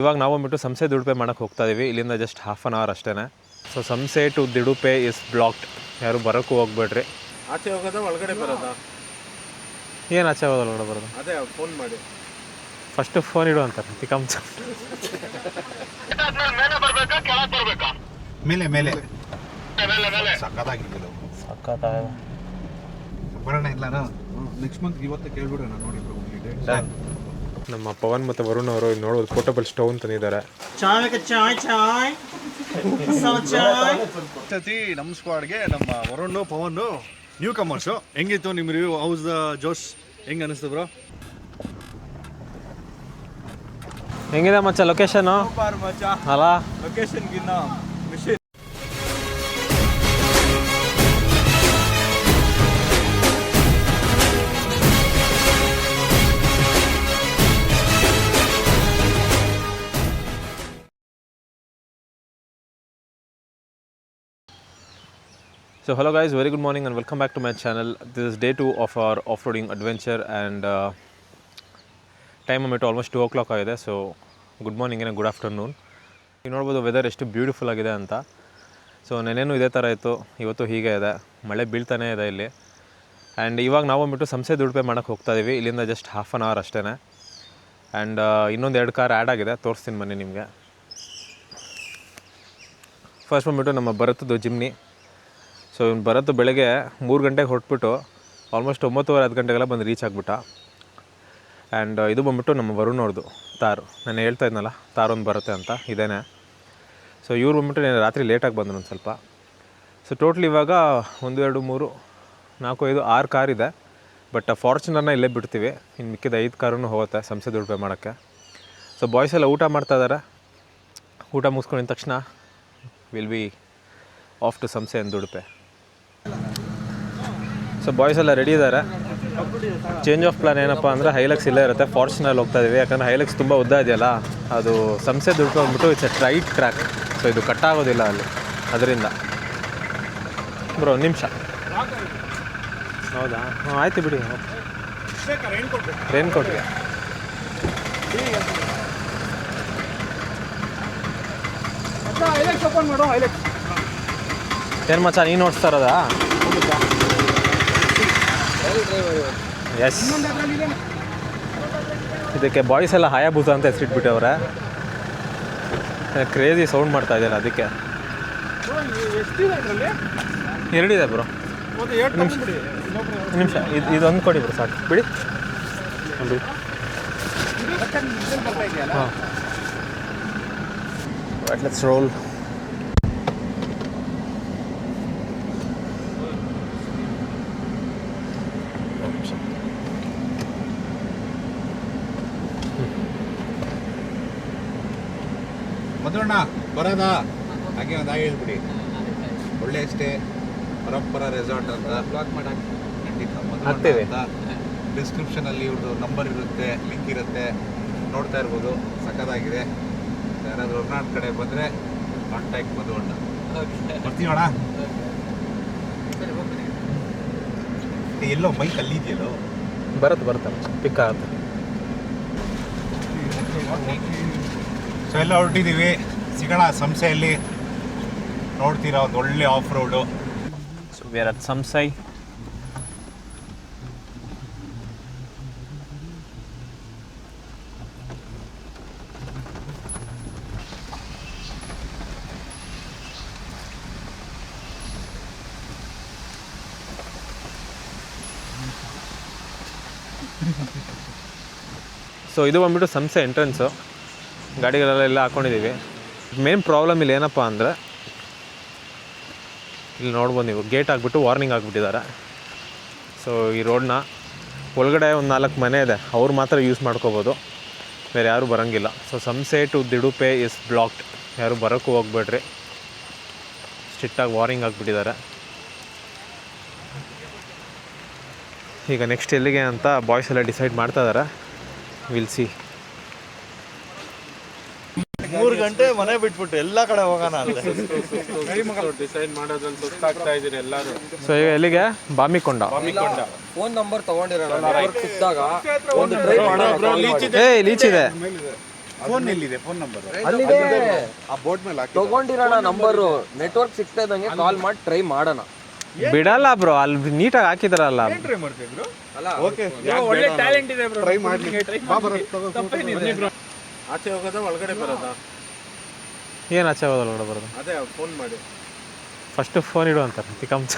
ಇವಾಗ ನಾವು ಬಂದ್ಬಿಟ್ಟು ಸಂಸೆ ದುಡುಪೆ ಮಾಡೋಕ್ಕೆ ಹೋಗ್ತಾ ಇದೀವಿ. ಇಲ್ಲಿಂದ ಜಸ್ಟ್ ಹಾಫ್ ಆನ್ ಅವರ್ ಅಷ್ಟೇ. So Samse to Didupe is blocked. ಯಾರು ಬರೋಕ್ಕೂ ಹೋಗ್ಬೇಡ್ರಿ. ಆಚೆ ಹೋಗೋದಾ ಒಳಗಡೆ ಬರೋದಾ? ಏನು ಆಚೆ ಹೋಗೋದಲ್ಲ ಒಳಗಡೆ ಬರೋದು? ಅದೇ ಫೋನ್ ಮಾಡಿ ಫಸ್ಟ್ ಫೋನ್ ಇಡು ಅಂತಾರೆ ತಿಕಂಚ. ಮೇಲೆ ಮೇಲೆ ಸಕ್ಕತ್ತಾಗಿತ್ತು ಸಕ್ಕತ್ತಾಗ ಬರೋಣ ಎಲ್ಲಾರು ನೆಕ್ಸ್ಟ್ ಮಂತ್ ಇವತ್ತು ಕೇಳ್ಬಿಡೋಣ ನೋಡಿ ನಮ್ಮ ಪವನ್ ಮತ್ತು ವರುಣ್ ಅವರು ನೋಡೋದು ಪೋರ್ಟಬಲ್ ಸ್ಟವ್ ತಂದಿದ್ದಾರೆ. ಸತಿ ನಮ್ಮ ಸ್ಕ್ವಾಡ್ಗೆ ನಮ್ಮ ವರುಣ್ ಪವನ್ ನ್ಯೂ ಕಮರ್ಸು. ಹೆಂಗಿತ್ತು ನಿಮ್ಮ ರಿವ್ಯೂ? ಹೌಸ್ ಜೋಶ್ ಹೆಂಗೆ ಅನಿಸ್ತು ಬ್ರೋ? ಹೆಂಗಿದೆ ಮಚ್ಚ ಲೊಕೇಶನು? ಅಲ್ಲ ಲೊಕೇಶನ್ಗಿನ್ನ mission. So hello guys, very good morning and welcome back to my channel. This is day 2 of our off-roading adventure and time amount almost 2 o'clock ಆಗಿದೆ. So good morning good afternoon. ನೀವು ನೋಡ್ಬೋದು weather ಎಷ್ಟು beautiful ಆಗಿದೆ ಅಂತ. So ನೆನ್ನೆನೂ ಇದೇ ಥರ ಇತ್ತು, ಇವತ್ತು ಹೀಗೆ ಇದೆ, ಮಳೆ ಬೀಳ್ತಾನೇ ಇದೆ ಇಲ್ಲಿ. ಆ್ಯಂಡ್ ಇವಾಗ ನಾವು ಬಂದ್ಬಿಟ್ಟು ಸಂಸೆ ದುಡುಪೆ ಮಾಡೋಕ್ಕೆ ಹೋಗ್ತಾ ಇದೀವಿ. ಇಲ್ಲಿಂದ ಜಸ್ಟ್ ಹಾಫ್ ಆನ್ ಅವರ್ ಅಷ್ಟೇ. ಆ್ಯಂಡ್ ಇನ್ನೊಂದು 2 ಕಾರ್ ಆ್ಯಡ್ ಆಗಿದೆ, ತೋರಿಸ್ತೀನಿ ಬನ್ನಿ ನಿಮಗೆ. ಫಸ್ಟ್ ಬಂದ್ಬಿಟ್ಟು ನಮ್ಮ ಭರತದ್ದು ಜಿಮ್ನಿ. ಸೊ ಇವ್ನು ಭರತ್ ಬೆಳಗ್ಗೆ 3 ಗಂಟೆಗೆ ಹೊರಟ್ಬಿಟ್ಟು ಆಲ್ಮೋಸ್ಟ್ 9:30 10 ಗಂಟೆಗೆಲ್ಲ ಬಂದು ರೀಚ್ ಆಗಿಬಿಟ್ಟ. ಆ್ಯಂಡ್ ಇದು ಬಂದ್ಬಿಟ್ಟು ನಮ್ಮ ವರುಣ್ ಅವ್ರದ್ದು ತಾರು. ನಾನು ಹೇಳ್ತಾ ಇದ್ನಲ್ಲ ತಾರು ಒಂದು ಬರುತ್ತೆ ಅಂತ, ಇದೇನೆ. ಸೊ ಇವ್ರು ಬಂದ್ಬಿಟ್ಟು ನಾನು ರಾತ್ರಿ ಲೇಟಾಗಿ ಬಂದರು ಒಂದು ಸ್ವಲ್ಪ. ಸೊ ಟೋಟ್ಲ್ ಇವಾಗ 1 2 3 4 5 6 ಕಾರ್ ಇದೆ. ಬಟ್ ಫಾರ್ಚುನರ್ನ ಇಲ್ಲೇ ಬಿಡ್ತೀವಿ, ಇನ್ನು ಮಿಕ್ಕಿದ 5 ಕಾರೂ ಹೋಗುತ್ತೆ ಸಂಸೆ ದುಡುಪೆ ಮಾಡೋಕ್ಕೆ. ಸೊ ಬಾಯ್ಸ್ ಎಲ್ಲ ಊಟ ಮಾಡ್ತಾಯಿದ್ದಾರೆ. ಊಟ ಮುಗಿಸ್ಕೊಂಡಿದ ತಕ್ಷಣ will be off to Samse and Didupe. So boys ಎಲ್ಲ ರೆಡಿ ಇದ್ದಾರೆ. ಚೇಂಜ್ ಆಫ್ ಪ್ಲಾನ್ ಏನಪ್ಪ ಅಂದರೆ ಹೈಲಕ್ಸ್ ಇಲ್ಲೇ ಇರುತ್ತೆ, ಫಾರ್ಚುನಲ್ಲಿ ಹೋಗ್ತಾ ಇದೀವಿ. ಯಾಕಂದರೆ ಹೈಲಕ್ಸ್ ತುಂಬ ಉದ್ದ ಇದೆಯಲ್ಲ, ಅದು ಸಂಸೆ ದುಡುಪೆ ಬಂದ್ಬಿಟ್ಟು ಇಟ್ಸ್ ಎ ಟ್ರೈಟ್ ಟ್ರ್ಯಾಕ್. ಸೊ ಇದು ಕಟ್ಟಾಗೋದಿಲ್ಲ ಅಲ್ಲಿ, ಅದರಿಂದ. ಬ್ರೋ ಒಂದು ನಿಮಿಷ. ಹೌದಾ? ಹಾಂ ಆಯ್ತು ಬಿಡಿ. ರೈನ್ ಕೋಟ್ಗೆ ಏನು ಮಚ್ಚ ನೀನು ಓಡಿಸ್ತಾ ಇರೋದಾ? ಎಸ್, ಇದಕ್ಕೆ ಬಾಯ್ಸ್ ಎಲ್ಲ ಹಾಯಾಬೂಸ ಅಂತ ಹೆಸರಿಟ್ಬಿಟ್ಟವ್ರೆ. ಕ್ರೇಜಿ ಸೌಂಡ್ ಮಾಡ್ತಾ ಇದೆಯಲ್ಲ ಅದಕ್ಕೆ. 2 ಇದೆ ಬ್ರೋ. ನಿಮಿಷ ಇದೊಂದು ಕೊಡಿ ಬ್ರೋ, ಸಾಕು ಬಿಡಿ. ಹಾಂ, ಲೆಟ್ಸ್ ರೋಲ್. ಮಧುರಣ್ಣ ಬರೋದಾ? ಹಾಗೆ ಒಂದು ಹೇಳ್ಬಿಡಿ. ಒಳ್ಳೆ ಸ್ಟೇ, ಪರಂಪರಾ ರೆಸಾರ್ಟ್ ಅಂತ ಬ್ಲಾಕ್ ಮಾಡಕ್ಕೆ ಖಂಡಿತ ಅಂತ ಡಿಸ್ಕ್ರಿಪ್ಷನಲ್ಲಿ ಇವ್ರದ್ದು ನಂಬರ್ ಇರುತ್ತೆ, ಲಿಂಕ್ ಇರುತ್ತೆ, ನೋಡ್ತಾ ಇರ್ಬೋದು. ಸಕ್ಕತ್ತಾಗಿದೆ. ಯಾರಾದರೂ ಹೊರನಾಡು ಕಡೆ ಬಂದರೆ ಕಾಂಟ್ಯಾಕ್ಟ್ ಮಧುರಣ್ಣ. ಬರ್ತೀವಣ್ಣ. ಎಲ್ಲೋ ಬೈಕ್ ಅಲ್ಲಿ ಇದೆಯಲ್ಲೋ, ಬರುತ್ತೆ ಪಿಕ್ ಆಗುತ್ತೆ. ಸೊ ಎಲ್ಲ ಹೊರಟಿದ್ದೀವಿ, ಸಿಗೋಣ ಸಂಸೆಯಲ್ಲಿ. ನೋಡ್ತೀರಾ ಒಂದು ಒಳ್ಳೆ off road. So we are at Samse. So ಇದು ಬಂದ್ಬಿಟ್ಟು ಸಂಸೆ ಎಂಟ್ರೆನ್ಸು. ಗಾಡಿಗಳೆಲ್ಲ ಹಾಕ್ಕೊಂಡಿದ್ದೀವಿ. ಮೇನ್ ಪ್ರಾಬ್ಲಮ್ ಇಲ್ಲಿ ಏನಪ್ಪ ಅಂದರೆ, ಇಲ್ಲಿ ನೋಡ್ಬೋದು ನೀವು, ಗೇಟ್ ಆಗಿಬಿಟ್ಟು ವಾರ್ನಿಂಗ್ ಆಗಿಬಿಟ್ಟಿದ್ದಾರೆ. ಸೊ ಈ ರೋಡನ್ನ ಒಳಗಡೆ ಒಂದು 4 ಮನೆ ಇದೆ, ಅವ್ರು ಮಾತ್ರ ಯೂಸ್ ಮಾಡ್ಕೋಬೋದು, ಬೇರೆ ಯಾರೂ ಬರೋಂಗಿಲ್ಲ. So Samse to Didupe is blocked. ಯಾರು ಬರೋಕ್ಕೂ ಹೋಗ್ಬೇಡ್ರಿ, ಸ್ಟ್ರಿಕ್ಟಾಗಿ ವಾರ್ನಿಂಗ್ ಆಗಿಬಿಟ್ಟಿದ್ದಾರೆ. ಈಗ ನೆಕ್ಸ್ಟ್ ಎಲ್ಲಿಗೆ ಅಂತ ಬಾಯ್ಸ್ ಎಲ್ಲ ಡಿಸೈಡ್ ಮಾಡ್ತಾ ಇದ್ದಾರೆ. Will see. 3 ಗಂಟೆ ಮನೆ ಬಿಟ್ಬಿಟ್ಟು ಎಲ್ಲ ಕಡೆ ಹೋಗೋಣ ಅಂತ ಡಿಸೈಡ್ ಮಾಡೋದ್ರಲ್ಲಿ ಸುತ್ತಾಗ್ತಾ ಇದೀರಿ ಎಲ್ಲರೂ. ಸೊ ಈಗ ಎಲ್ಲಿಗೆ? ಬಾಮಿಕೊಂಡ. ಫೋನ್ ನಂಬರ್ ತಗೊಂಡಿರೋಣ. ಒಂದು ಟ್ರೈ ಮಾಡೋಣ. ಲೀಚ್ ಇದೆ. ಫೋನ್ ಎಲ್ಲಿದೆ ಫೋನ್ ನಂಬರ್ ಅಲ್ಲಿದೆ ಆ ಬೋರ್ಡ್ ಮೇಲೆ ಹಾಕಿ ತಗೊಂಡಿರೋಣ ನಂಬರು. ನೆಟ್ವರ್ಕ್ ಸಿಗ್ತಾ ಇದ್ದಂಗೆ ಕಾಲ್ ಮಾಡಿ ಟ್ರೈ ಮಾಡೋಣ. ಬಿಡಲ್ಲ ಬ್ರೋ, ಅಲ್ಲಿ ನೀಟಾಗಿ ಹಾಕಿದಾರಲ್ಲ. ಟ್ರೈ ಮಾಡ್ತಿದ್ರು ಓಕೆ ಒಳ್ಳೆ ಟ್ಯಾಲೆಂಟ್ ಇದೆ ಬ್ರೋ. ಟ್ರೈ ಮಾಡಿ ಆಚೆ ಹೋಗೋದ ಒಳಗಡೆ ಬರೋದಾ? ಏನು ಆಚೆ ಹೋಗೋದಲ್ಲ ಹೊರಗಡೆ ಬರೋದು. ಅದೇ ಫೋನ್ ಮಾಡಿ. ಫಸ್ಟ್ ಫೋನ್ ಇಡು ಅಂತಾರೆ ತಿಕಂಚ.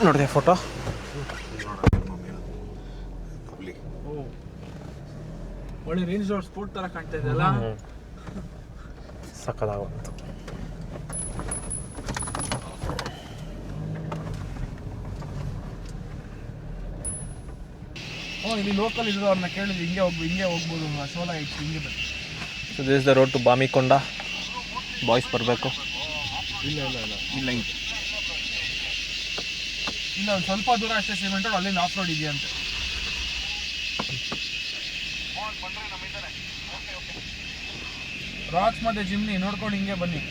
ನೋಡಿದೆ ಫೋಟೋ ಒಳ್ಳೆ ರೇಂಜ್ ರೋಡ್ ಸ್ಪೋರ್ಟ್ ತರ ಕಾಣ್ತಾ ಇದೆ ಅಲ್ಲ. ಸಕ್ಕದಾಗಂತು. ಇಲ್ಲಿ ಲೋಕಲ್ ಇದ್ರು ಅವ್ರನ್ನ ಕೇಳಿದ್ರು ಹಿಂಗೆ ಹೋಗ್ಬೋದು ಶೋಲಾ ಇಟ್ಟು ಹಿಂಗೆ ಬನ್ನಿ. So this the road to Bamikonda. Boys ಬರಬೇಕು. ಇಲ್ಲ ಒಂದು ಸ್ವಲ್ಪ ದೂರ ಅಷ್ಟೇ ಸಿಮೆಂಟ್ ರೋಡ್, ಅಲ್ಲಿಂದ ಆಫ್ ರೋಡ್ ಇದೆಯಂತೆ. ರಾಕ್ಸ್ ಮತ್ತೆ ಜಿಮ್ನಿ ನೋಡ್ಕೊಂಡು ಹಿಂಗೆ ಬನ್ನಿ.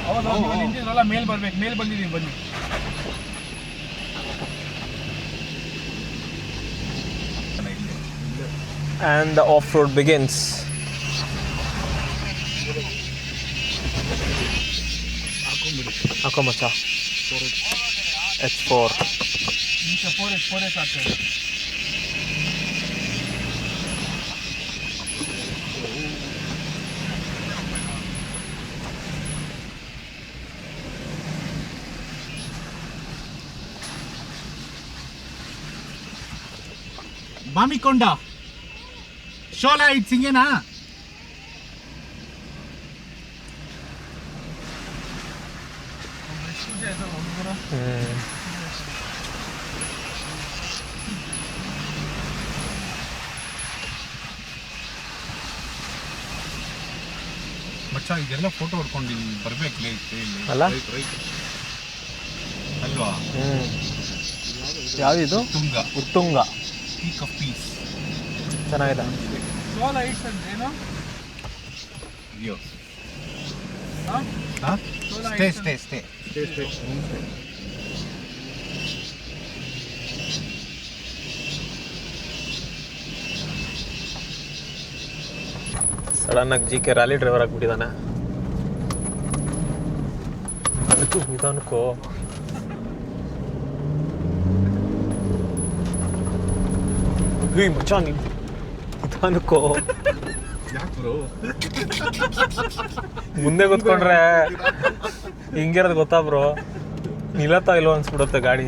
ಹೌದು ನಿಂತಿದ್ರಲ್ಲ, ಮೇಲ್ ಬರ್ಬೇಕು. ಮೇಲ್ ಬಂದಿದ್ದೀವಿ ಬನ್ನಿ. And the off-road begins. ಹಾಕೋ ಮಚ್ಚ. H4. ನಿಮಿಷ 4S ಆಗ್ತದೆ. ಬಾಮಿಕೊಂಡ ಶೋಲಾ ಇಟ್ಸ್ ಹಿಂಗೇನಾ? ಮಚ್ಚ ಇದೆಲ್ಲ ಫೋಟೋ ಹೊಡ್ಕೊಂಡು ಇಲ್ಲಿ ಬರ್ಬೇಕಲ್ಲ ಅಲ್ಲ? ಅಲ್ವಾ? ಯಾವ್ದಿದು? ಉತ್ತುಂಗ. ಪೀಕ್ ಆಫ್ ಪೀಸ್ ಚೆನ್ನಾಗಿದೆ. ಶೋಲಾ ಇಟ್ಸ್ ಅಂತ ಏನು? ಅಯ್ಯೋ ಶೋಲಾ ಸ್ಟೇ ಸಡನ್ನಾಗಿ ಜಿ ಕೆ ರ್ಯಾಲಿ ಡ್ರೈವರ್ ಆಗಿಬಿಟ್ಟಿದ್ದಾನೆ. ಅದಕ್ಕೂ ನಿಧಾನಕ್ಕೋ. ಹೇ ಮಚ್ಚ ನಿಧಾನಕ್ಕೋ. ಮುಂದೆ ಕೂತ್ಕೊಂಡ್ರೆ ಹಿಂಗಿರೋದು ಗೊತ್ತಾ ಬ್ರೋ? ನಿಲ್ಲತ್ತಾ ಇಲ್ವೋ ಅನ್ಸ್ಬಿಡುತ್ತೆ ಗಾಡಿ.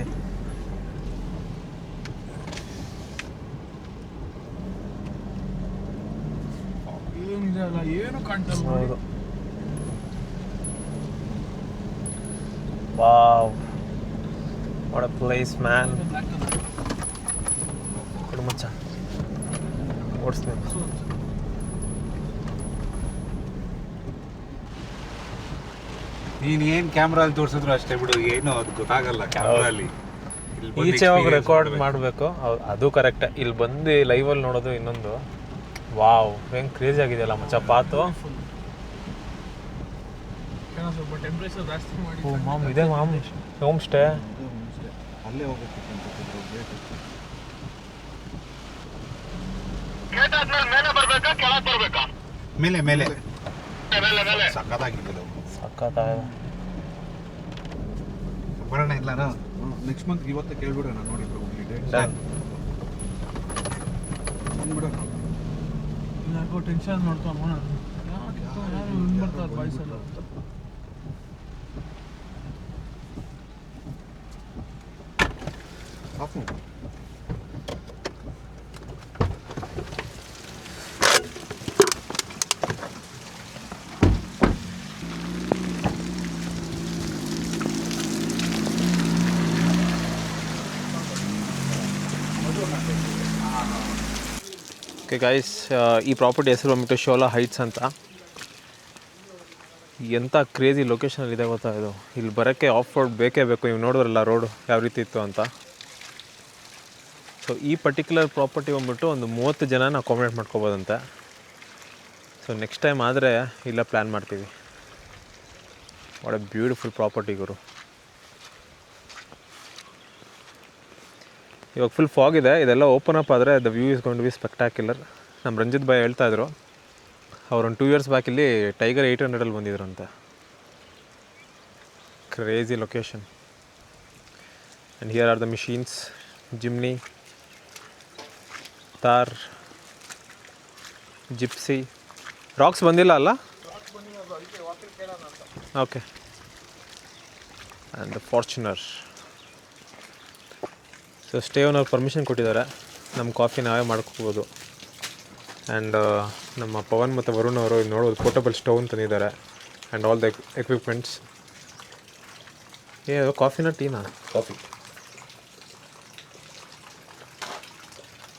ಏನಿದೆ ಅಲ್ಲ, ಏನು ಕಾಣ್ತಲ್ಲ. ಹೌದು. Wow, what a place man. ಕೊಡು ಮಚ್ಚ, ಓಡಿಸ್ತೀನಿ. ನೀನ್ ಏನ್ ಕ್ಯಾಮ್ರಲ್ಲಿ ತೋರ್ಸಿದ್ರು ಅಷ್ಟೇ ಬಿಡು, ಏನು ಅದು ಗೊತ್ತಾಗಲ್ಲ ಕ್ಯಾಮ್ರಲ್ಲಿ. ಈಚೆ ಹೋಗಿ ರೆಕಾರ್ಡ್ ಮಾಡಬೇಕು, ಅದು ಕರೆಕ್ಟೇ. ಇಲ್ಲಿ ಬಂದು ಲೈವಲ್ಲಿ ನೋಡೋದು ಇನ್ನೊಂದು. ವಾವ್, ಹೆಂಗೆ ಕ್ರೇಜಿ ಆಗಿದೆಯಲ್ಲ ಮಚ್ಚ ಪಾತು. ಸ್ವಲ್ಪ ಟೆಂಪ್ರೇಚರ್ ಜಾಸ್ತಿ ಮಾಡಿ. ಓ ಮಾಮ್, ಇದೆ ಮಾಮ್ ಹೋಮ್ ಸ್ಟೇ. ಅಲ್ಲೇ ಹೋಗ್ಬೇಕು. ಮೇಲೆ ಮೇಲೆ ಸಕ್ಕತ್ತಾಗಿದೆ. ಸಕ್ಕತ್ತಾಗಿದೆ. ಬರೋಣ ಇಲ್ಲ ನೆಕ್ಸ್ಟ್ ಮಂತ್ ಇವತ್ತೇ ಕೇಳ್ಬಿಡೋಣ. ನೋಡಿದ್ರು ಯಾಕೋ ಟೆನ್ಷನ್ ಮಾಡ್ತಾ ಯಾರು ಬರ್ತಾರೆ ಬಾಯ್ಸಲ್ಲ. ಓಕೆ ಗೈಸ್, ಈ ಪ್ರಾಪರ್ಟಿ ಹೆಸರು ಬಂದ್ಬಿಟ್ಟು ಶೋಲಾ ಹೈಟ್ಸ್ ಅಂತ. ಎಂಥ ಕ್ರೇಜಿ ಲೊಕೇಶನಲ್ಲಿದೆ ಗೊತ್ತಾ ಇದು. ಇಲ್ಲಿ ಬರೋಕ್ಕೆ ಆಫ್ ರೋಡ್ ಬೇಕೇ ಬೇಕು. ನೀವು ನೋಡಿದ್ರಲ್ಲ ರೋಡು ಯಾವ ರೀತಿ ಇತ್ತು ಅಂತ. ಸೊ ಈ ಪರ್ಟಿಕ್ಯುಲರ್ ಪ್ರಾಪರ್ಟಿ ಬಂದ್ಬಿಟ್ಟು ಒಂದು 30 ಜನನ ಅಕಾಮಿಡೇಟ್ ಮಾಡ್ಕೋಬೋದಂತೆ. ಸೊ ನೆಕ್ಸ್ಟ್ ಟೈಮ್ ಆದರೆ ಇಲ್ಲ ಪ್ಲ್ಯಾನ್ ಮಾಡ್ತೀವಿ. ವಾಟ್ ಎ ಬ್ಯೂಟಿಫುಲ್ ಪ್ರಾಪರ್ಟಿ ಗುರು. ಇವಾಗ ಫುಲ್ ಫಾಗ್ ಇದೆ. ಇದೆಲ್ಲ ಓಪನ್ ಅಪ್ ಆದರೆ the view is going to be spectacular. ನಮ್ಮ ರಂಜಿತ್ ಭಾಯ್ ಹೇಳ್ತಾಯಿದ್ರು, ಅವ್ರೊಂದು 2 years ಬ್ಯಾಕ್ ಇಲ್ಲಿ ಟೈಗರ್ 800 ಬಂದಿದ್ರಂತೆ. Crazy location. And here are the machines, Jimny, Thar, Gypsy. Roxx ಬಂದಿಲ್ಲ ಅಲ್ಲ? Okay. And the Fortuner. So stay owner permission ಕೊಟ್ಟಿದ್ದಾರೆ, ನಮ್ಮ ಕಾಫಿ ನಾವೇ ಮಾಡ್ಕೋಬೋದು. ಆ್ಯಂಡ್ ನಮ್ಮ ಪವನ್ ಮತ್ತು ವರುಣ್ ಅವರು ನೋಡ್ಬೋದು ಪೋರ್ಟಬಲ್ ಸ್ಟವ್ ತಂದಿದ್ದಾರೆ. And all the equipments. ಏ ಕಾಫಿನ ಟೀನಾ? ಕಾಫಿ.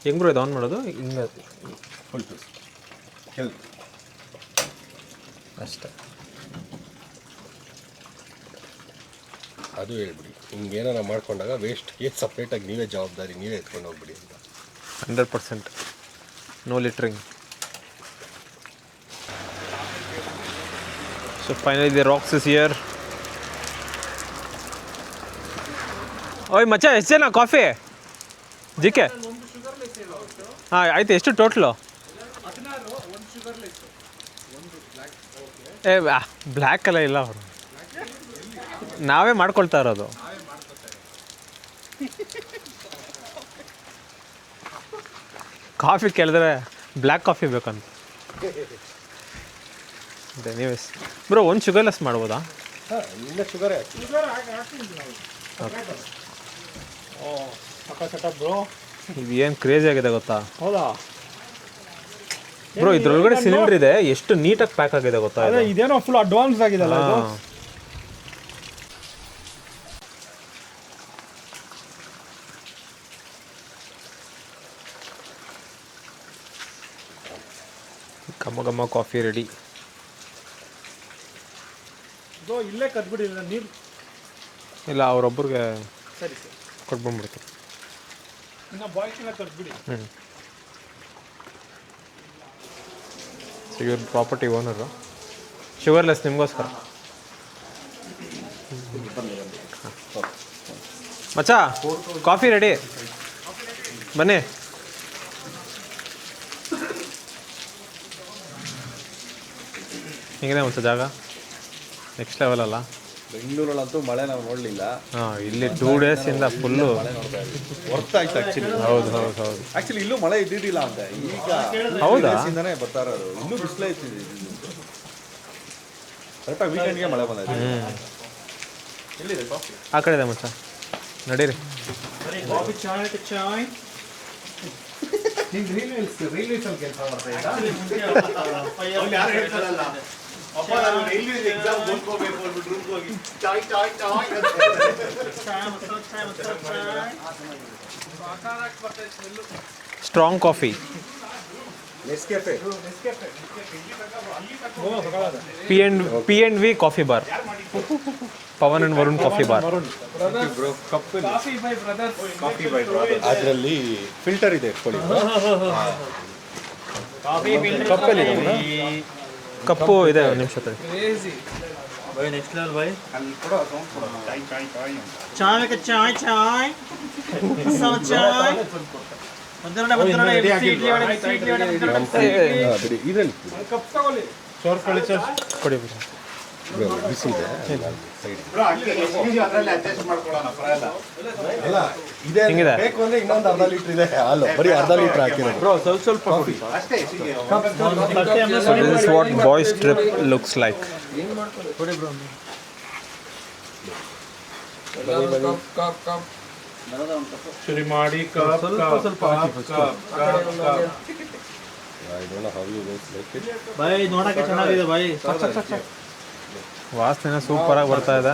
ಹೆಂಗೆ ಬ್ರೋ ಇದು ಆನ್ ಮಾಡೋದು? ಹಿಂಗೆ ಫುಲ್ ಪೀಸ್ ಅಷ್ಟೇ. ಅದು ಹೇಳ್ಬಿಡಿ, ಹಿಂಗೇನಾರ ಮಾಡ್ಕೊಂಡಾಗ ವೇಸ್ಟ್ಗೆ ಸಪ್ರೇಟಾಗಿ ನೀವೇ ಜವಾಬ್ದಾರಿ, ನೀವೇ ಎತ್ಕೊಂಡು ಹೋಗ್ಬಿಡಿ ಅಂತ. 100%. No littering. So finally the rocks is here. ಓಯ್ ಮಚ್ಚ, ಎಷ್ಟು ಜನ ಕಾಫಿ ಜಿಕೆ? ಹಾಂ ಆಯ್ತು. ಎಷ್ಟು ಟೋಟ್ಲು? ಏ ಬ್ಲ್ಯಾಕ್ ಎಲ್ಲ ಇಲ್ಲ ಅವರು, ನಾವೇ ಮಾಡ್ಕೊಳ್ತಾ ಇರೋದು. ಕಾಫಿ ಕೇಳಿದ್ರೆ ಬ್ಲ್ಯಾಕ್ ಕಾಫಿ ಬೇಕಂತ. ಎನಿವೇಸ್ ಬ್ರೋ, ಒಂದು ಶುಗರ್ಲೆಸ್ ಮಾಡ್ಬೋದಾ? ಇನ್ನ ಶುಗರೇ ಇದು ಏನು ಕ್ರೇಜಿ ಆಗಿದೆ ಗೊತ್ತಾ? ಹೌದಾ ಬ್ರೋ, ಇದ್ರೊಳಗಡೆ ಸಿಲಿಂಡರ್ ಇದೆ, ಎಷ್ಟು ನೀಟಾಗಿ ಪ್ಯಾಕ್ ಆಗಿದೆ ಗೊತ್ತಾ? ಇದೇನೋ ಫುಲ್ ಅಡ್ವಾನ್ಸ್ ಆಗಿದೆಲ್ಲ ಇದು. ಘಮ ಘಮ ಕಾಫಿ ರೆಡಿ. ಇಲ್ಲೇ ಕದ್ಬಿಡಿ ನೀರು. ಇಲ್ಲ, ಅವರೊಬ್ಬರಿಗೆ ಸರಿ ಸರಿ, ಕೊಟ್ಬಂದ್ಬಿಡ್ತು. ಇನ್ನು ಬಾಯ್ಸಿನ ಕದ್ಬಿಡಿ. ಸೊ ಇವ್ರ ಪ್ರಾಪರ್ಟಿ ಓನರು. ಶುಗರ್ಲೆಸ್ ನಿಮಗೋಸ್ಕರ. ಮಚ್ಚ, ಕಾಫಿ ರೆಡಿ, ಬನ್ನಿ. ಹೆಂಗಿದೆ ಮಚ್ಚ ಜಾಗ? ನೆಕ್ಸ್ಟ್ ಲೆವೆಲ್ ಅಲ್ಲ? ಬೆಂಗಳೂರಲ್ಲಂತೂ ಮಳೆ ನಾವು ನೋಡಲಿಲ್ಲ. ಹಾಂ, ಇಲ್ಲಿ 2 days ಇಂದ ಫುಲ್ಲು ವರ್ತ್ ಆಯ್ತು ಆ್ಯಕ್ಚುಲಿ. ಹೌದು ಹೌದು ಹೌದು. ಆ್ಯಕ್ಚುಲಿ ಇಲ್ಲೂ ಮಳೆ ಇದ್ದಿದ್ದಿಲ್ಲ ಅಂತ, ಈಗ ಹೌದಾ? ಇಂದಾನೆ ಬರ್ತಾ ಇರೋದು. ಇನ್ನೂ ಬಿಸಿಲೇ ಇತ್ತು. ಕರೆಕ್ಟಾಗಿ ವೀಕೆಂಡ್ಗೆ ಮಳೆ ಬಂದೈತೆ. ಎಲ್ಲಿದೆ ಕಾಫಿ? ಆ ಕಡೆ ಇದೆ ಮಚ್ಚ, ನಡೀರಿ. ಕಾಫಿ ಚಾಯ್ ಚಾಯ್. Strong coffee, P&V coffee bar, Pavan and Varun coffee bar. ಅದರಲ್ಲಿ ಫಿಲ್ಟರ್ ಇದೆ, ಎತ್ಕೊಳ್ಳಿ. ಕಪ್ಪು ಇದೆ, ಒಂದು ನಿಮಿಷ ತಡಿ. Next level bye. ಚಾಯ್ ಚಾಯ್ ಚಾಯ್ ಚಾಯ್. ಕೊಡಿ ಬಿಸಿ ಇದೆ. ಅಲ್ಲ, ಇದೆ ಹೆಂಗಿದೆ? ಬೇಕು ಅಂದ್ರೆ ಇನ್ನೊಂದು ಅರ್ಧ ಲೀಟರ್ ಇದೆ ಹಾಲು, ಬರೀ ಅರ್ಧ ಲೀಟರ್ ಹಾಕಿರೋದು. ಬ್ರೋ, ಸ್ವಲ್ಪ ಕೊಡಿ. So this is what boys trip looks like. ಶುರು ಮಾಡಿ ಕಪ್ ಸ್ವಲ್ಪ ಬೈ. ನೋಡಕ್ಕೆ ಚೆನ್ನಾಗಿದೆ ಬೈ. ವಾಸನೆ ಸೂಪರ್ ಆಗಿ ಬರ್ತಾ ಇದೆ.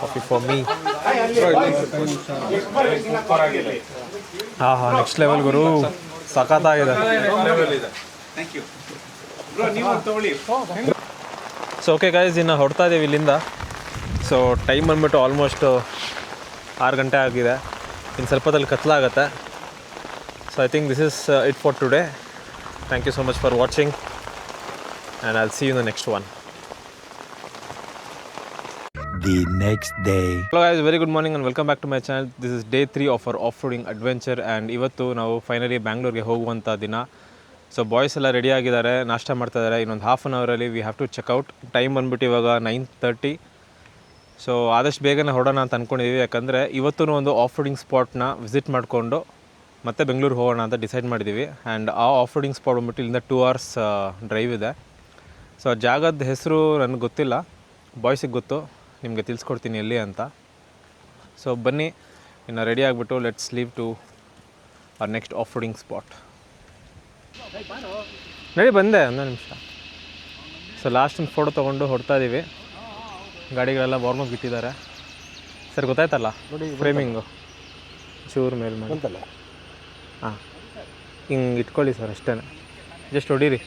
Coffee for me. ಹಾಂ ಹಾಂ, ನೆಕ್ಸ್ಟ್ ಲೆವೆಲ್ ಗುರು, ಸಖತ್ತಾಗಿದೆ. ಸೊ ಓಕೆ ಗೈಸ್, ಇನ್ನು ಹೊರಡ್ತಾ ಇದ್ದೀವಿ ಇಲ್ಲಿಂದ. ಸೊ ಟೈಮ್ ಬಂದ್ಬಿಟ್ಟು ಆಲ್ಮೋಸ್ಟ್ 6 ಗಂಟೆ ಆಗಿದೆ. ಇನ್ನು ಸ್ವಲ್ಪದಲ್ಲಿ ಕತ್ಲಾಗತ್ತೆ. So I think this is it for today. Thank you so much for watching and I will see you in the next one. The next day. Hello guys, very good morning and welcome back to my channel. This is day 3 of our off-roading adventure and ಇವತ್ತು ನಾವು finally ಬ್ಯಾಂಗ್ಳೂರ್ಗೆ ಹೋಗುವಂಥ ದಿನ. So boys ಎಲ್ಲ ready ಆಗಿದ್ದಾರೆ, ನಾಷ್ಟ ಮಾಡ್ತಾ ಇದ್ದಾರೆ. ಇನ್ನೊಂದು ಹಾಫ್ ಆನ್ ಅವರಲ್ಲಿ we have to checkout. Time ಬಂದ್ಬಿಟ್ಟು ಇವಾಗ 9:30. ಸೊ ಆದಷ್ಟು ಬೇಗನೆ ಹೊರಡೋಣ ಅಂತ ಅಂದ್ಕೊಂಡಿದ್ದೀವಿ. ಯಾಕಂದರೆ ಇವತ್ತು ಒಂದು ಆಫ್-ರೋಡಿಂಗ್ ಸ್ಪಾಟ್ನ ವಿಸಿಟ್ ಮಾಡಿಕೊಂಡು ಮತ್ತೆ ಬೆಂಗಳೂರು ಹೋಗೋಣ ಅಂತ ಡಿಸೈಡ್ ಮಾಡಿದ್ದೀವಿ. ಆ್ಯಂಡ್ ಆ ಆಫ್-ರೋಡಿಂಗ್ ಸ್ಪಾಟ್ ಬಂದ್ಬಿಟ್ಟು ಇಲ್ಲಿಂದ 2 hours ಡ್ರೈವ್ ಇದೆ. ಸೊ ಆ ಜಾಗದ ಹೆಸರು ನನಗೆ ಗೊತ್ತಿಲ್ಲ, ಬಾಯ್ಸಿಗೆ ಗೊತ್ತು, ನಿಮಗೆ ತಿಳಿಸ್ಕೊಡ್ತೀನಿ ಎಲ್ಲಿ ಅಂತ. ಸೊ ಬನ್ನಿ, ಇನ್ನು ರೆಡಿ ಆಗಿಬಿಟ್ಟು let's leave to our next off roading spot. ನಡಿ ಬಂದೆ 1 ನಿಮಿಷ. ಸೊ ಲಾಸ್ಟ್ ಒಂದು ಫೋಟೋ ತೊಗೊಂಡು ಹೊಡ್ತಾ ಇದ್ದೀವಿ. ಗಾಡಿಗಳೆಲ್ಲ ವಾರ್ಮಪ್ ಇಟ್ಟಿದ್ದಾರೆ. ಸರ್ ಗೊತ್ತಾಯ್ತಲ್ಲ ಫ್ರೇಮಿಂಗು ಚೂರು ಮೇಲೆ ಮಾಡಿ. ಹಾಂ ಹಿಂಗೆ ಇಟ್ಕೊಳ್ಳಿ ಸರ್, ಅಷ್ಟೇ. ಜಸ್ಟ್ ಹೊಡೀರಿ.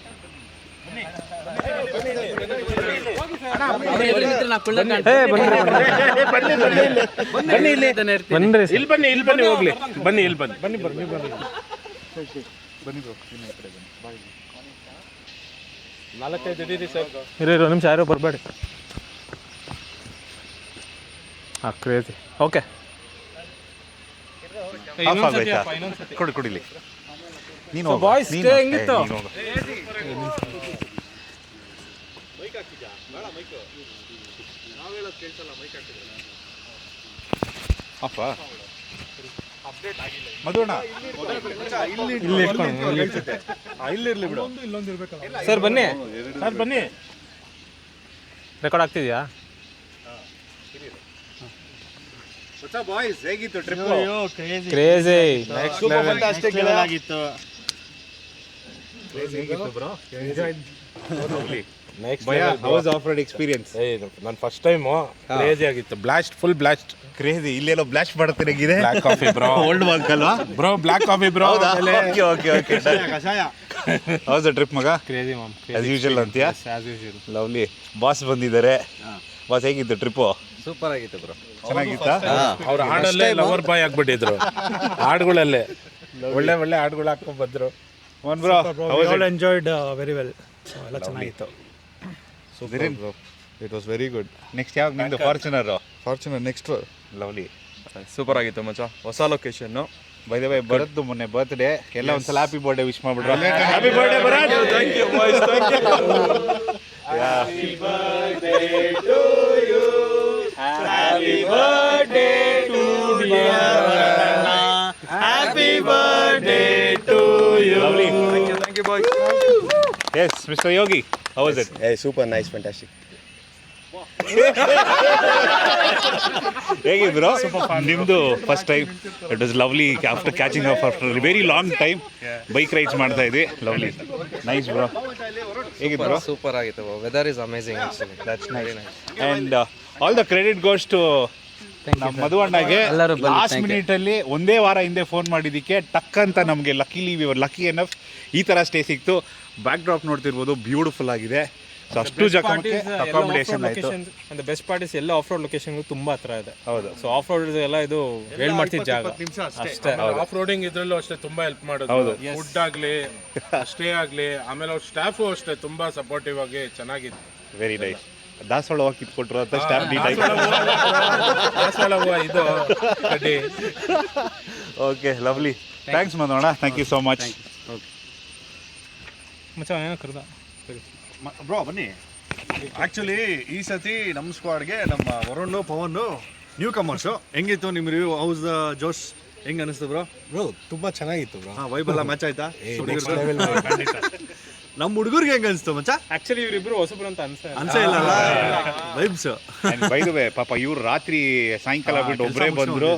ಬನ್ನಿ ಹೋಗ್ಲಿ. ಬನ್ನಿ ಇಲ್ಲಿ ಬನ್ನಿ. ನಾಲ್ಕೈದು ಹಿಡೀರಿ ಸರ್. ಇರೋ ನಿಮಿಷ, ಯಾರೋ ಬರಬೇಡಿ. ಹಾಂ ಕ್ರೇಜಿ. ಓಕೆ ಕುಡಿಲಿ ನೀನು ಬಾಯ್ಸ್ ಹೆಂಗಿತ್ತು? ಮಧುವಣ್ಣ ಇಲ್ಲಿರ್ಲಿ ಬಿಡು. ಸರ್ ಬನ್ನಿ. ಸರ್ ಬನ್ನಿ. ರೆಕಾರ್ಡ್ ಆಗ್ತಿದೆಯಾ? ಬಾಯ್ಸ್ ಹೇಗಿತ್ತು ಟ್ರಿಪ್? ಕ್ರೇಜಿ. ಅಷ್ಟೇ ಆಗಿತ್ತು. Bro off road experience. ನನ್ನ ಫಸ್ಟ್ ಟೈಮ್ ಕ್ರೇಜಿ ಆಗಿತ್ತು. Full blast. ಕ್ರೇಜಿ. ಇಲ್ಲೇನೋ ಬ್ಲಾಸ್ಟ್ ಮಾಡ್ತಿರಂಗಿದೆ. Black coffee bro. Old walk ಅಲ್ವಾ bro? Black coffee bro. Okay ಕಷಾಯ. ಹೌದು ಟ್ರಿಪ್ ಮಗ? ಕ್ರೇಜಿ ಮಾಮ್. ಆಸ್ ಯೂಶುವಲ್ ಅಂತೀಯಾ? As usual. ಲವ್ಲಿ. ಬಾಸ್ ಬಂದಿದ್ದಾರೆ. ಬಾಸ್ ಹೇಗಿತ್ತು ಟ್ರಿಪ್ಪು? ಸೂಪರ್ ಆಗಿತ್ತು ಬ್ರೋ. ಚೆನ್ನಾಗಿತ್ತಾ? ಅವ್ರ ಹಾಡಲ್ಲೇ ಲವರ್ ಬಾಯ್ ಆಗ್ಬಿಟ್ಟಿದ್ರು. ಹಾಡುಗಳಲ್ಲೇ ಒಳ್ಳೆ ಹಾಡುಗಳು ಹಾಕೊಂಡ್ ಬಂದ್ರು. Bro enjoyed very well. ಎಲ್ಲ ಚೆನ್ನಾಗಿತ್ತು. It was very good. Next ಯಾವಾಗ ನಿಮ್ದು? Fortuner next. ಲವ್ಲಿ. ಸೂಪರ್ ಆಗಿತ್ತು ಮಚ್ಚ. ಹೊಸ ಲೊಕೇಶನ್. ಬೈ ದ ವೇ ಬರದ್ದು ಮೊನ್ನೆ ಬರ್ತ್ಡೇ. ಎಲ್ಲ ಒಂದ್ಸಲ ಹ್ಯಾಪಿ ಬರ್ಡೇ ವಿಶ್ ಮಾಡ್ಬಿಡ್ರು. Happy birthday Bharat. Thank you boys, thank you. Happy birthday to Happy birthday to you. Lovely. Thank you boys. Yes, Mr. Yogi. How was it? Hey, super nice, fantastic. ಹೇಗೆ bro? ನಿಮ್ಮದು first time. It was lovely. After catching up after very long time bike rides ಮಾಡ್ತಾ ಇದ್ವಿ. Lovely. Nice bro. ಹೇಗೆ bro? Super ಆಗಿತ್ತು. Weather is amazing actually. That's nice. And all the credit goes to ಮಧುವಣ್ಣಗೆ. Last ಮಿನಿಟಲ್ಲಿ ಒಂದೇ ವಾರ ಹಿಂದೆ phone ಮಾಡಿದ್ದಕ್ಕೆ ಟಕ್ ಅಂತ ನಮಗೆ ಲಕ್ಕಿ ಎನಫ್ ಈ ಥರ ಸ್ಟೇ ಸಿಕ್ತು. ಬ್ಯಾಕ್ ಡ್ರಾಪ್ ನೋಡ್ತಿರ್ಬೋದು, ಬ್ಯೂಟಿಫುಲ್ ಆಗಿದೆ. ಸೊ ಅಷ್ಟು ಜಾಗಕ್ಕೆ ಅಕಾಮಿಡೇಷನ್ ಆಯಿತು. ಅಂಡ್ ಬೆಸ್ಟ್ ಪಾರ್ಟ್ ಇಸ್ ಎಲ್ಲ ಆಫ್ ರೋಡ್ ಲೊಕೇಶನ್ಗೂ ತುಂಬ ಹತ್ರ ಇದೆ. ಹೌದು. ಸೊ ಆಫ್ ರೋಡ್ ಎಲ್ಲ ಇದು ಹೇಳ್ ಮಾಡ್ತಿದ್ದ ಜಾಗ ಅಷ್ಟೇ. ಆಫ್ ರೋಡಿಂಗ್ ಇದ್ರಲ್ಲೂ ಅಷ್ಟೇ ತುಂಬಾ ಹೆಲ್ಪ್ ಮಾಡೋದು. ಫುಡ್ ಆಗ್ಲಿ, ಸ್ಟೇ ಆಗ್ಲಿ, ಆಮೇಲೆ ಅವ್ರ ಸ್ಟಾಫು ಅಷ್ಟೇ ತುಂಬಾ ಸಪೋರ್ಟಿವ್ ಆಗಿ ಚೆನ್ನಾಗಿತ್ತು. Very nice. ದಾಸವಾಳ ಹೋಗಿ ಕಿತ್ಕೊಟ್ರು ಅಂತ ಸ್ಟಾಫ್ ನೀಟ್ ಆಗಿ. ಇದು ಕಡ್ಡಿ. Okay lovely. Thanks Madhuvanna. Thank you so much. ಮಚ್ಚ ಏನೋ ಕರೆದ ಬ್ರೋ ಬನ್ನಿ. ಆ್ಯಕ್ಚುಲಿ ಈ ಸತಿ ನಮ್ಮ ಸ್ಕ್ವಾಡ್ಗೆ ನಮ್ಮ ವರುಣ್ ಪವನ್ ನ್ಯೂ ಕಮರ್ಸು. ಹೆಂಗಿತ್ತು ನಿಮ್ಮ ರಿವ್ಯೂ? ಹೌಸ್ ದ ಜೋಶ್? ಹೆಂಗೆ ಅನಿಸ್ತು ಬ್ರೋ? ತುಂಬಾ ಚೆನ್ನಾಗಿತ್ತು ಬ್ರೋ. ಹಾಂ, ವೈಬ್ ಎಲ್ಲ ಮ್ಯಾಚ್ ಆಯ್ತಾ? ನಮ್ಮ ಹುಡುಗರಿಗೆ ಹೆಂಗೆ ಅನಿಸ್ತು ಮಚ್ಚ? ಆಕ್ಚುಲಿ ಇವರಿಬ್ರು ಹೊಸಬ್ರು ಅಂತ ಅನ್ಸೇ ಇಲ್ಲ ವೈಬ್ಸ್. ಬೈ ದ ವೇ ಪಾಪ ಇವ್ರು ರಾತ್ರಿ ಸಾಯಂಕಾಲ ಬಿಟ್ಟು ಒಬ್ಬರೇ ಬಂದ್ರು.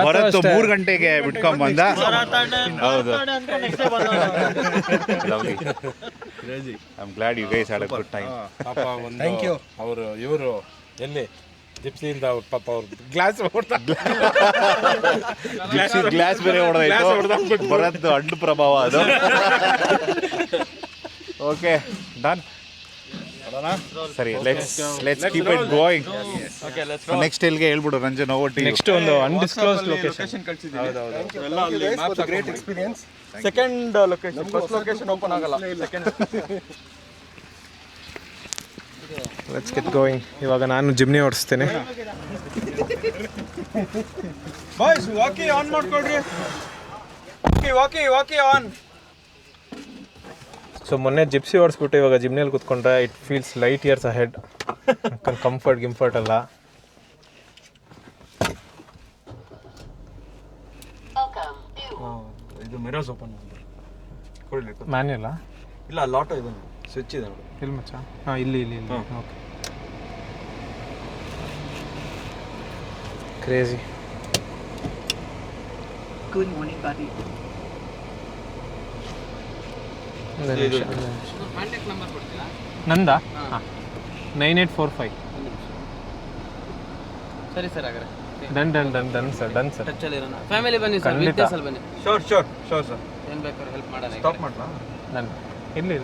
ಭರತ್ 3 ಗಂಟೆಗೆ ಬಿಟ್ಕೊಂಡ್ ಬಂದ. ಹೌದು. Lovely. I am glad you guys had a good time. ಪಾಪ ಒಂದು ಅವರು ಇವರು ಎಲ್ಲಿ ಜಿಪ್ಸಿಯಿಂದ ಅವ್ರ ಪಾಪ ಅವ್ರ ಗ್ಲಾಸ್ ಗ್ಲಾಸ್ ಬೇರೆ ಹೊಡೆದಾಯ್ತು. ಭರತ್ ಅಂಡು ಪ್ರಭಾವ ಅದು. Okay done. ಸರಿ, let's keep it going. Next ಎಲ್ಲಿಗೆ ಹೇಳ್ಬಿಡು Ranjan, over to you. Next ಒಂದು undisclose location. Great experience. Second location, first location open ಆಗಲ್ಲ, ಸೆಕೆಂಡ್. Let's get going. ಇವಾಗ ನಾನು ಜಿಮ್ನಿ ಓಡಿಸ್ತೇನೆ. ಬಾಯ್ಸ್ ವಾಕಿ ಆನ್ ಮಾಡ್ಕೊಳ್ರಿ. Walkie on. ಸೊ ಮೊನ್ನೆ ಜಿಪ್ಸಿ ಓಡಿಸ್ಬಿಟ್ಟು ಇವಾಗ ಜಿಮ್ನಿಯಲ್ಲಿ ಕೂತ್ಕೊಂಡ್ರೆ it feels light years ahead. Comfort ಅಲ್ಲ. ಇದು ಮಿರರ್ಸ್ ಓಪನ್ ಕೊಡ್ಲಿ. ಮ್ಯಾನ್ಯಲ್ಲ ಇಲ್ಲ, ಲಾಟೋ ಇದೆ, ಸ್ವಿಚ್ ಇದೆ ನೋಡಿ. ಇಲ್ಲಿ ಮಚ್ಚ. ಹಾಂ, ಇಲ್ಲಿ ಓಕೆ. ಕ್ರೇಜಿ. ಗುಡ್ ಮಾರ್ನಿಂಗ್ ಬಾರಿ. ಕಾಂಟ್ಯಾಕ್ಟ್ ನಂಬರ್ ಕೊಡ್ತೀರಾ? ನಂದಾ? ಹಾಂ, 9845. ಸರಿ ಸರ್, ಹಾಗಾದ್ರೆ ಡನ್ ಸರ್. ಟಚ್ಚಲ್ಲಿ ಇರೋಣ. ಫ್ಯಾಮಿಲಿ ಬನ್ನಿ ಸರ್, ಖಂಡಿತ. ವಿತ್ಯಾಸಲ್ಲಿ ಬನ್ನಿ. Sure sir. ಏನು ಬೇಕಾದ್ರೂ ಹೆಲ್ಪ್ ಮಾಡೋಣ. ಸ್ಟಾಪ್ ಮಾಡ್ಲಾ? ಇಲ್ಲಿ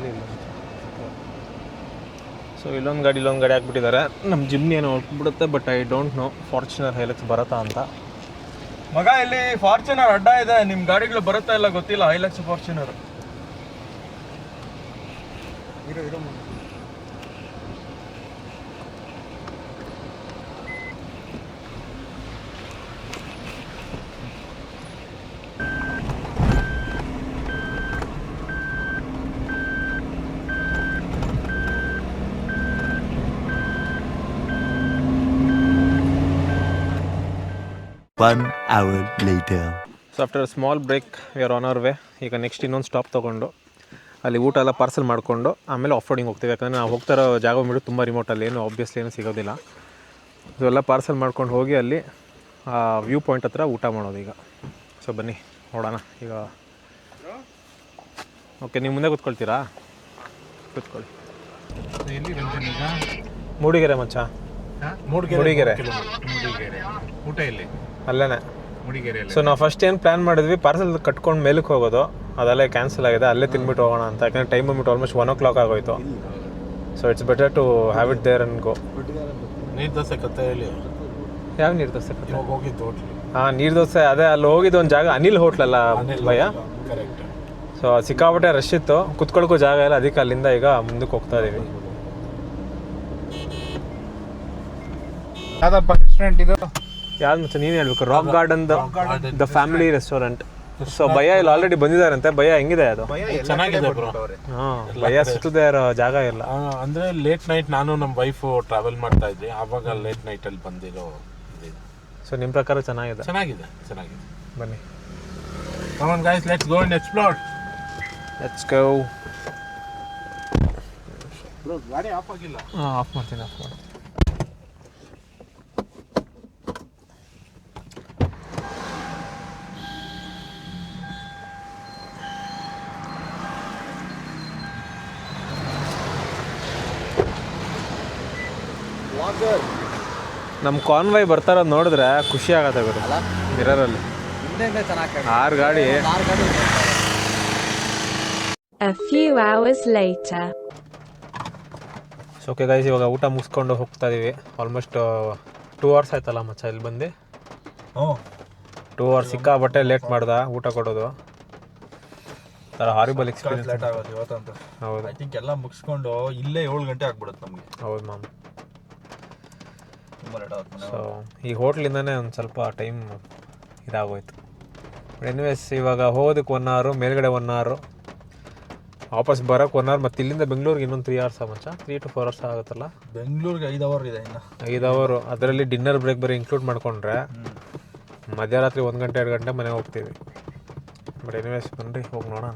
ಸೊ ಇಲ್ಲೊಂದು ಗಾಡಿ ಹಾಕ್ಬಿಟ್ಟಿದ್ದಾರೆ. ನಮ್ಮ ಜಿಮ್ನಿ ಏನೋ ಹೊರಟ್ಬಿಡುತ್ತೆ, but I don't know Fortuner Hilux ಬರುತ್ತಾ ಅಂತ. ಮಗ, ಇಲ್ಲಿ ಫಾರ್ಚುನರ್ ಅಡ್ಡ ಇದೆ, ನಿಮ್ಮ ಗಾಡಿಗಳು ಬರುತ್ತಾ ಇಲ್ಲ ಗೊತ್ತಿಲ್ಲ. Hilux Fortuner. One hour later. So after small break we are on our way. ಈಗ ನೆಕ್ಸ್ಟ್ ಇನ್ನೊಂದು ಸ್ಟಾಪ್ ತೊಗೊಂಡು ಅಲ್ಲಿ ಊಟ ಎಲ್ಲ ಪಾರ್ಸಲ್ ಮಾಡಿಕೊಂಡು ಆಮೇಲೆ ಆಫ್ ರೋಡಿಂಗ್ ಹೋಗ್ತೀವಿ. ಯಾಕಂದರೆ ನಾವು ಹೋಗ್ತಾರೋ ಜಾಗ ಬಂದ್ಬಿಟ್ಟು ತುಂಬ ರಿಮೋಟಲ್ಲಿ, ಏನು ಆಬ್ವಿಯಸ್ಲಿ ಏನು ಸಿಗೋದಿಲ್ಲ. ಸೊ ಎಲ್ಲ ಪಾರ್ಸಲ್ ಮಾಡ್ಕೊಂಡು ಹೋಗಿ ಅಲ್ಲಿ ವ್ಯೂ ಪಾಯಿಂಟ್ ಹತ್ರ ಊಟ ಮಾಡೋದು ಈಗ. ಸೊ ಬನ್ನಿ ನೋಡೋಣ ಈಗ. ಓಕೆ, ನೀವು ಮುಂದೆ ಕೂತ್ಕೊಳ್ತೀರಾ? ಕೂತ್ಕೊಳ್ಳಿ. ಎಲ್ಲಿ ರಂಜನ್ ಈಗ? ಮೂಡಿಗೆರೆ ಮಚ್ಚ. ಮೂಡಿಗೆರೆ. ಊಟ ಎಲ್ಲಿ? ಅಲ್ಲೇ ಮೂಡಿಗೆರೆಯಲ್ಲಿ. ಸೊ ನಾವು ಫಸ್ಟ್ ಏನು ಪ್ಲ್ಯಾನ್ ಮಾಡಿದ್ವಿ, ಪಾರ್ಸಲ್ ಕಟ್ಕೊಂಡು ಮೇಲಕ್ಕೆ ಹೋಗೋದು. ಅದಲ್ಲೇ ಕ್ಯಾನ್ಸಲ್ ಆಗಿದೆ. ಅಲ್ಲೇ ತಿನ್ಬಿಟ್ಟು ಹೋಗೋಣ ಅಂತ. ಯಾಕಂದರೆ ಟೈಮ್ ಬಂದ್ಬಿಟ್ಟು ಆಲ್ಮೋಸ್ಟ್ 1 o'clock ಆಗೋಯ್ತು. So it's better to have it there and go. ನೀರು ದೋಸೆ ಕತೆ ಹೇಳಿ. ಯಾವ ನೀರು ದೋಸೆ? ಹೋಗಿದ್ದು ಹೋಟ್ಲಿ. ಹಾಂ, ನೀರು ದೋಸೆ. ಅದೇ ಅಲ್ಲಿ ಹೋಗಿದ್ದು ಒಂದು ಜಾಗ, ಅನಿಲ್ ಹೋಟ್ಲಲ್ಲ ಭಯ. ಕರೆಕ್ಟ್. ಸೊ ಸಿಕ್ಕಾಪಟ್ಟೆ ರಶ್ ಇತ್ತು, ಕುತ್ಕೊಳಕ್ಕೂ ಜಾಗ ಇಲ್ಲ. ಅದಕ್ಕೆ ಅಲ್ಲಿಂದ ಈಗ ಮುಂದಕ್ಕೆ ಹೋಗ್ತಾ ಇದ್ದೀವಿ. ಯಾವ್ದಪ್ಪ ರೆಸ್ಟೋರೆಂಟ್ ಇದು? ಯಾವ್ದು ಮತ್ತೆ ನೀನು ಹೇಳ್ಬೇಕು. Rock garden the family restaurant. So ಭಯ ಇಲ್ಲಿ ಆಲ್ರೆಡಿ ಬಂದಿದ್ದಾರಂತೆ. ಭಯ ಹೆಂಗಿದೆ ಅದು? ಚೆನ್ನಾಗಿದೆ ಬ್ರೋ. ಹಾಂ, ಭಯ ಸುತ್ತದೇ ಇರೋ ಜಾಗ ಇಲ್ಲ. ಅಂದರೆ ಲೇಟ್ ನೈಟ್ ನಾನು ನಮ್ಮ ವೈಫು ಟ್ರಾವೆಲ್ ಮಾಡ್ತಾ ಇದ್ವಿ, ಆವಾಗ ಲೇಟ್ ನೈಟಲ್ಲಿ ಬಂದಿರೋ. ಸೊ ನಿಮ್ಮ ಪ್ರಕಾರ ಚೆನ್ನಾಗಿದೆ? ಚೆನ್ನಾಗಿದೆ. ಬನ್ನಿ. Come on guys, let's go and explore. Let's go. Bro, ಗಾಡಿ ಆಫ್ ಆಗಿಲ್ಲ. ಆಫ್ ಮಾಡ್ತೀನಿ. ನಮ್ಮ ಕಾನ್ವಾಯ್ ಬರ್ತಾರೋದು ನೋಡಿದ್ರೆ ಖುಷಿ ಆಗತ್ತೆ ಗುರು. ಮಿರರಲ್ಲಿ 6 ಗಾಡಿ. A few hours later. So okay guys, ಇವಾಗ ಊಟ ಮುಗಿಸ್ಕೊಂಡು ಹೋಗ್ತಾ ಇದೀವಿ. ಆಲ್ಮೋಸ್ಟ್ 2 hours ಆಯ್ತಲ್ಲ ಮಚ್ಚ ಇಲ್ಲಿ ಬಂದು. 2 hours ಸಿಕ್ಕಾಬಟ್ಟೆ ಲೇಟ್ ಮಾಡ್ದ ಊಟ ಕೊಡೋದು. ಥರ ಹಾರಿಬಲ್ ಎಕ್ಸ್ಪೀರಿಯನ್ಸ್. ಲೇಟ್ ಆಗೋದು ಇವತ್ತಂತ. ಹೌದು, ಐ ಥಿಂಕ್ ಎಲ್ಲ ಮುಗಿಸ್ಕೊಂಡು ಇಲ್ಲೇ 7 ಗಂಟೆ ಆಗ್ಬಿಡುತ್ತೆ ನಮಗೆ. ಹೌದು ಮ್ಯಾಮ್. ತುಂಬ ಲೇಟ್ ಆಗುತ್ತೆ. ಸೊ ಈ ಹೋಟ್ಲಿಂದನೇ ಒಂದು ಸ್ವಲ್ಪ ಟೈಮ್ ಇದಾಗೋಯ್ತು. ಬಟ್ ಎನಿವೇಸ್, ಇವಾಗ ಹೋಗೋದಕ್ಕೆ 1 hour, ಮೇಲ್ಗಡೆ 1 hour, ವಾಪಸ್ ಬರೋಕ್ಕೆ 1 hour, ಮತ್ತು ಇಲ್ಲಿಂದ ಬೆಂಗಳೂರಿಗೆ ಇನ್ನೊಂದು 3 hours ಮಚ್ಚ. 3 to 4 hours ಆಗುತ್ತಲ್ಲ. ಬೆಂಗಳೂರಿಗೆ 5 hour ಇದೆ ಇನ್ನು. 5 hour. ಅದರಲ್ಲಿ ಡಿನ್ನರ್ ಬ್ರೇಕ್ ಬರೀ ಇನ್ಕ್ಲೂಡ್ ಮಾಡಿಕೊಂಡ್ರೆ ಮಧ್ಯರಾತ್ರಿ 1 ಗಂಟೆ 2 ಗಂಟೆ ಮನೆಗೆ ಹೋಗ್ತೀವಿ. ಬಟ್ ಎನಿವೇಸ್ ಬನ್ನಿರಿ ಹೋಗಿ ನೋಡೋಣ.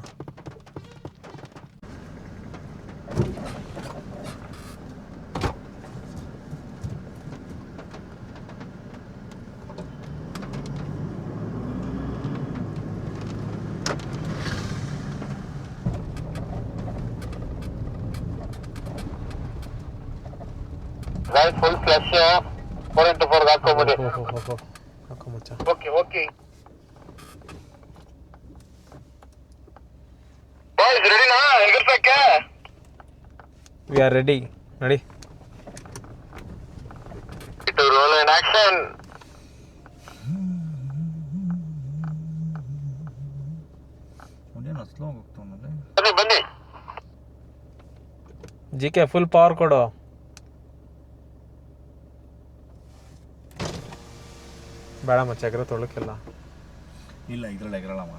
ಫುಲ್ ಫ್ಲಶ್ 4x4 ಹಾಕೋಬಿಡಿ. ಹಾಕೋ ಮಚ್ಚ. ಓಕೆ ಬಾಯ್ಸ್ ರೆಡಿನಾ ಎಗರ್ಸಕ್ಕೆ? We are ready. ನಡಿ. ಜಿಕೆ ಫುಲ್ ಪವರ್ ಕೊಡು. ಬೇಡ ಮಚ್ಚ ಎಗರ ತೊಳಕಿಲ್ಲ. ಇಲ್ಲ ಇದ್ರಲ್ಲಿ ಎಗರಲ್ಲಮ್ಮ.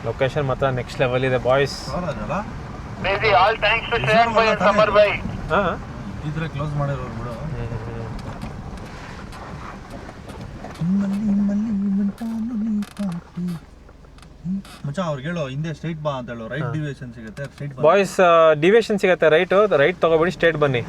ಲೊಕೇಶನ್ ಮಾತ್ರ ನೆಕ್ಸ್ಟ್ ಲೆವೆಲ್ ಇದೆ ಬಾಯ್ಸ್. ಇದ್ರೆ ಕ್ಲೋಸ್ ಮಾಡಿರೋರು ಬಿಡು. ಮಚ್ಚ ಅವ್ರಿಗೆ ಹೇಳೋ ಹಿಂದೆ ಸ್ಟ್ರೈಟ್ ಬಾ ಅಂತ ಹೇಳೋ. ರೈಟ್ ಡಿವಿಯೇಷನ್ ಸಿಗುತ್ತೆ, ಸ್ಟ್ರೈಟ್ ಬಾ. ಬಾಯ್ಸ್ ಡಿವಿಯೇಷನ್ ಸಿಗುತ್ತೆ, ರೈಟ್ ತಗೋಬೇಡಿ, ಸ್ಟ್ರೇಟ್ ಬನ್ನಿ.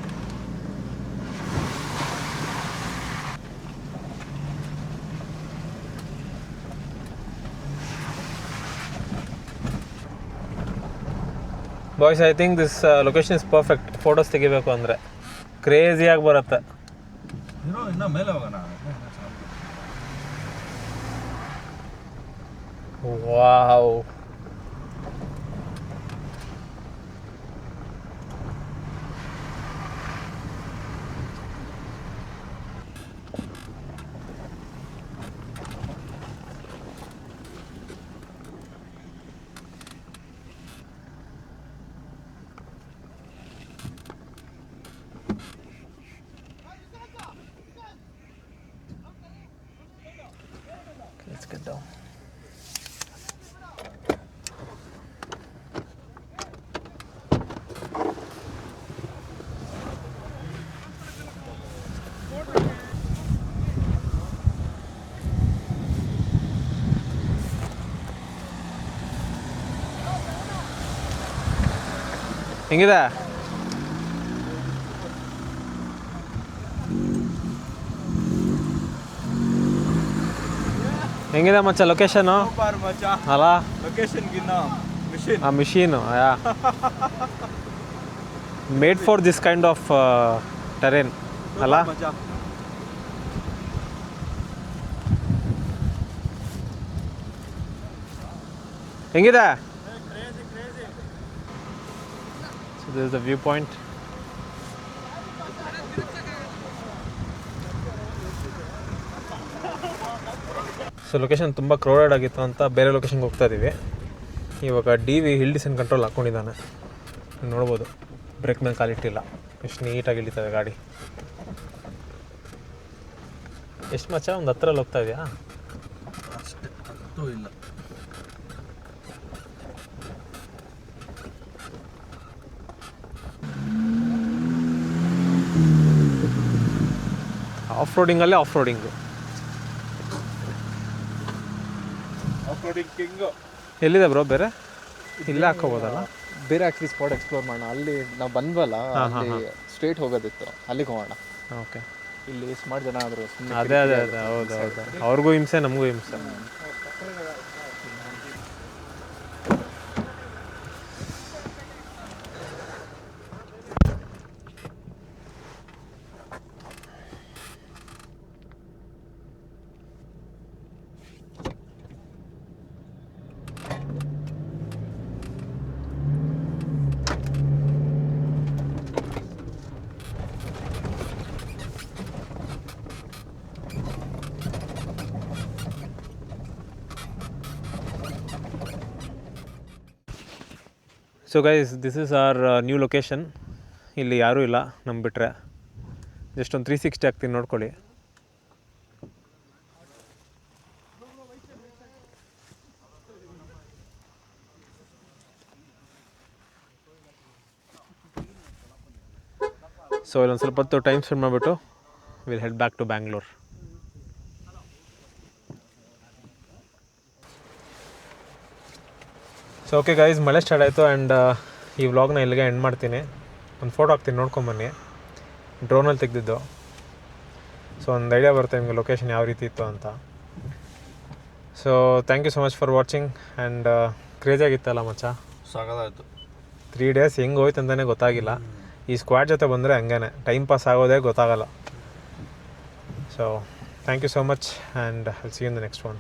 Boys I think this location is perfect. Photos ತೆಗಿಬೇಕು ಅಂದರೆ ಕ್ರೇಜಿಯಾಗಿ ಬರುತ್ತೆ. ಇನ್ನು ಮೇಲೆ ಹೋಗೋಣ. Wow, let's get down. ಹೆಂಗಿದೆ? ಹೆಂಗಿದೆ ಮಚ್ಚ ಲೊಕೇಶನು? ಅಲ್ಲ ಆ machine made for this kind of terrain ಅಲ್ಲ? ಹೆಂಗಿದೆ? So this is the viewpoint. So location ತುಂಬ ಕ್ರೌಡೆಡ್ ಆಗಿತ್ತು ಅಂತ ಬೇರೆ ಲೊಕೇಶನ್ಗೆ ಹೋಗ್ತಾ ಇದ್ದೀವಿ. ಇವಾಗ ಹಿಲ್ ಡಿಸೆಂಟ್ ಕಂಟ್ರೋಲ್ ಹಾಕ್ಕೊಂಡಿದ್ದಾನೆ, ನೋಡ್ಬೋದು. ಬ್ರೇಕ್ ಮೇಲೆ ಕಾಲಿಟ್ಟಿಲ್ಲ, ಎಷ್ಟು ನೀಟಾಗಿ ಇಳಿತದೆ ಗಾಡಿ. ಎಷ್ಟು ಮಚ್ಚ ಒಂದು 10ರಲ್ಲಿ ಹೋಗ್ತಾ ಇದೆಯಾ? ಅಷ್ಟೇ, 10 ಇಲ್ಲ. ಆಫ್ ರೋಡಿಂಗಲ್ಲೇ ಆಫ್ ರೋಡಿಂಗು. ಎಲ್ಲಿದೆ ಬ್ರೋ ಬೇರೆ? ಇಲ್ಲೇ ಹಾಕೋಬೋದಲ್ಲ? ಬೇರೆ ಆಕ್ಚುಲಿ ಸ್ಪಾಟ್ ಎಕ್ಸ್ಪ್ಲೋರ್ ಮಾಡೋಣ. ಅಲ್ಲಿ ನಾವು ಬಂದ್ವಲ್ಲ, ಅಲ್ಲಿ ಸ್ಟ್ರೇಟ್ ಹೋಗೋದಿತ್ತು, ಅಲ್ಲಿಗೆ ಹೋಗೋಣ. ಓಕೆ. ಇಲ್ಲಿ ಸುಮಾರು ಜನ ಆದರು. ಅದೇ ಹೌದು. ಅವ್ರಿಗೂ ಹಿಂಸೆ, ನಮಗೂ ಹಿಂಸೆ. So guys, this is our new location. ಇಲ್ಲಿ ಯಾರೂ ಇಲ್ಲ ನಮ್ಮ ಬಿಟ್ಟರೆ. ಜಸ್ಟ್ ಒಂದು 360 ಹಾಕ್ತೀನಿ, ನೋಡ್ಕೊಳ್ಳಿ. ಸೊ ಇಲ್ಲೊಂದು ಸ್ವಲ್ಪ ಹೊತ್ತು ಟೈಮ್ ಸ್ಪೆಂಡ್ ಮಾಡಿಬಿಟ್ಟು will head back to Bangalore. So okay guys, ಮಳೆ ಸ್ಟಾರ್ಟ್ ಆಯಿತು ಆ್ಯಂಡ್ ಈ ವ್ಲಾಗ್ನ ಇಲ್ಲಿಗೆ ಎಂಡ್ ಮಾಡ್ತೀನಿ. ಒಂದು ಫೋಟೋ ಹಾಕ್ತೀನಿ ನೋಡ್ಕೊಂಬನ್ನಿ. ಡ್ರೋನಲ್ಲಿ ತೆಗೆದಿದ್ದು. ಸೊ ಒಂದು ಐಡಿಯಾ ಬರುತ್ತೆ ನಿಮಗೆ ಲೊಕೇಶನ್ ಯಾವ ರೀತಿ ಇತ್ತು ಅಂತ. So thank you so much for watching. And ಕ್ರೇಜಿಯಾಗಿತ್ತಲ್ಲ ಮಚ್ಚ, ಸಾಕಾಯ್ತು. 3 days ಹೆಂಗೆ ಹೋಯ್ತು ಅಂತಲೇ ಗೊತ್ತಾಗಿಲ್ಲ. ಈ ಸ್ಕ್ವಾಡ್ ಜೊತೆ ಬಂದರೆ ಹಂಗೇ ಟೈಮ್ ಪಾಸ್ ಆಗೋದೇ ಗೊತ್ತಾಗಲ್ಲ. So thank you so much and I will see you in the next one.